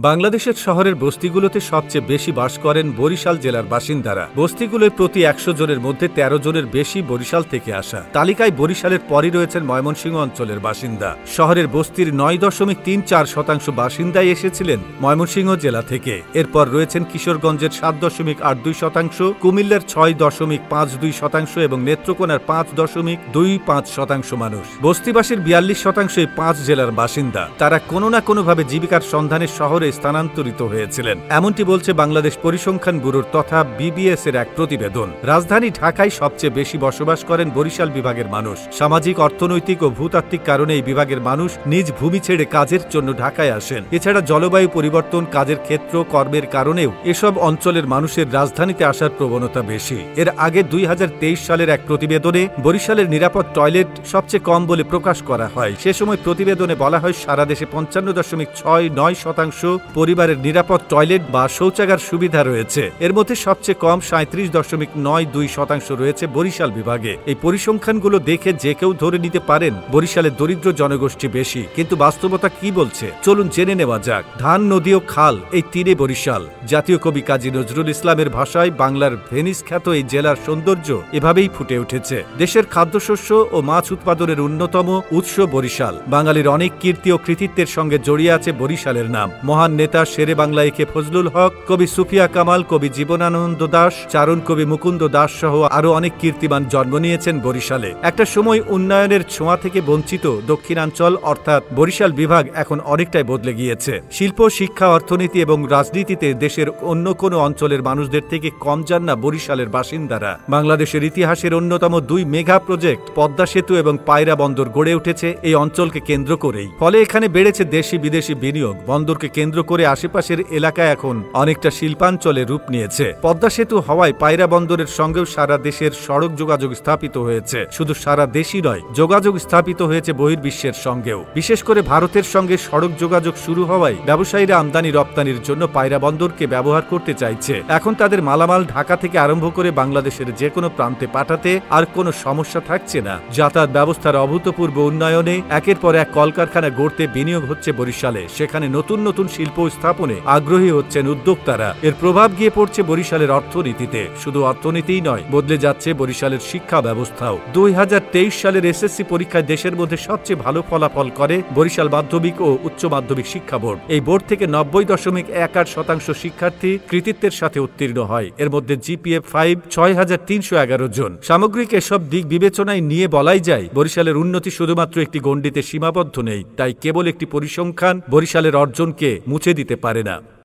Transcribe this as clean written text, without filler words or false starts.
বাংলাদেশের শহরের বস্তিগুলোতে সবচেয়ে বেশি বাস করেন বরিশাল জেলার বাসিন্দারা। বস্তিগুলোর প্রতি ১০০ জনের মধ্যে ১৩ জনের বেশি বরিশাল থেকে আসা। তালিকায় বরিশালের পরই রয়েছেন ময়মনসিংহ অঞ্চলের বাসিন্দা। শহরের বস্তির ৯.৩৪% বাসিন্দাই এসেছিলেন ময়মনসিংহ জেলা থেকে। এরপর রয়েছেন কিশোরগঞ্জের ৭.৮২%, কুমিল্লার ৬.৫২% এবং নেত্রকোনার ৫.২৫% মানুষ। বস্তিবাসীর ৪২% ৫ জেলার বাসিন্দা। তারা কোনো না কোনোভাবে জীবিকার সন্ধানে শহরে স্থানান্তরিত হয়েছিলেন, এমনটি বলছে বাংলাদেশ পরিসংখ্যান ব্যুরোর তথা বিবিএস এর এক প্রতিবেদন। রাজধানী ঢাকায় সবচেয়ে বেশি বসবাস করেন বরিশাল বিভাগের মানুষ। সামাজিক, অর্থনৈতিক ও ভূতাত্ত্বিক কারণে এই বিভাগের মানুষ নিজ ভূমি ছেড়ে কাজের জন্য ঢাকায় আসেন। এছাড়া জলবায়ু পরিবর্তন, কাজের ক্ষেত্র, কর্মের কারণেও এসব অঞ্চলের মানুষের রাজধানীতে আসার প্রবণতা বেশি। এর আগে ২০২৩ সালের এক প্রতিবেদনে বরিশালের নিরাপদ টয়লেট সবচেয়ে কম বলে প্রকাশ করা হয়। সে সময় প্রতিবেদনে বলা হয়, সারা দেশে ৫৫.৬৯% পরিবারের নিরাপদ টয়লেট বা শৌচাগার সুবিধা রয়েছে। এর মধ্যে সবচেয়ে কম ৩৭.৯২% রয়েছে বরিশাল বিভাগে। এই পরিসংখ্যানগুলো দেখে যে কেউ ধরে নিতে পারেন বরিশালের দরিদ্র জনগোষ্ঠী বেশি, কিন্তু বাস্তবতা কি বলছে চলুন জেনে নেওয়া যাক। ধান, নদী ও খাল, এই তীরে বরিশাল। জাতীয় কবি কাজী নজরুল ইসলামের ভাষায় বাংলার ভেনিস খ্যাত এই জেলার সৌন্দর্য এভাবেই ফুটে উঠেছে। দেশের খাদ্যশস্য ও মাছ উৎপাদনের অন্যতম উৎস বরিশাল। বাঙালির অনেক কীর্তি ও কৃতিত্বের সঙ্গে জড়িয়ে আছে বরিশালের নাম। মহান নেতা শেরে বাংলা একে ফজলুল হক, কবি সুফিয়া কামাল, কবি জীবনানন্দ দাশ, চারণ কবি মুকুন্দ দাস সহ আরো অনেক কীর্তিমান জন্ম নিয়েছেন বরিশালে। একটা সময় উন্নয়নের ছোঁয়া থেকে বঞ্চিত দক্ষিণাঞ্চল অর্থাৎ বরিশাল বিভাগ এখন অনেকটাই বদলে গিয়েছে। শিল্প, শিক্ষা, অর্থনীতি এবং রাজনীতিতে দেশের অন্য কোনো অঞ্চলের মানুষদের থেকে কম যান না বরিশালের বাসিন্দারা। বাংলাদেশের ইতিহাসের অন্যতম দুই মেগা প্রজেক্ট পদ্মা সেতু এবং পায়রা বন্দর গড়ে উঠেছে এই অঞ্চলকে কেন্দ্র করেই। ফলে এখানে বেড়েছে দেশি বিদেশি বিনিয়োগ। বন্দরকে কেন্দ্র করে আশেপাশের এলাকায় এখন অনেকটা শিল্পাঞ্চলে রূপ নিয়েছে। পদ্মা সেতু হওয়ায় পায়রা বন্দরের সঙ্গেও সারা দেশের সড়ক যোগাযোগ স্থাপিত হয়েছে। শুধু সারা দেশই নয়, যোগাযোগ স্থাপিত হয়েছে বহির্বিশ্বের সঙ্গেও। বিশেষ করে ভারতের সঙ্গে সড়ক যোগাযোগ শুরু হওয়ায় ব্যবসায়ীরা আমদানি রপ্তানির জন্য পায়রা বন্দরকে ব্যবহার করতে চাইছে। এখন তাদের মালামাল ঢাকা থেকে আরম্ভ করে বাংলাদেশের যে কোনো প্রান্তে পাঠাতে আর কোনো সমস্যা থাকছে না। যাতায়াত ব্যবস্থার অভূতপূর্ব উন্নয়নে একের পর এক কলকারখানা গড়তে বিনিয়োগ হচ্ছে বরিশালে। সেখানে নতুন নতুন শিল্প স্থাপনে আগ্রহী হচ্ছেন উদ্যোক্তারা। এর প্রভাব গিয়ে পড়ছে বরিশালের অর্থনীতিতে। শুধু অর্থনীতিই নয়, বদলে যাচ্ছে বরিশালের শিক্ষা ব্যবস্থাও। ২০২৩ সালের এসএসসি পরীক্ষায় দেশের মধ্যে সবচেয়ে ভালো ফলাফল করে বরিশাল মাধ্যমিক ও উচ্চ মাধ্যমিক শিক্ষা বোর্ড। এই বোর্ড থেকে ৯০.১৮% শিক্ষার্থী কৃতিত্বের সাথে উত্তীর্ণ হয়। এর মধ্যে জিপিএ 5 ৬৩১১ জন। সামগ্রিক এসব দিক বিবেচনায় নিয়ে বলাই যায় বরিশালের উন্নতি শুধুমাত্র একটি গণ্ডিতে সীমাবদ্ধ নেই। তাই কেবল একটি পরিসংখ্যান বরিশালের অর্জনকে মুছে দিতে পারে না।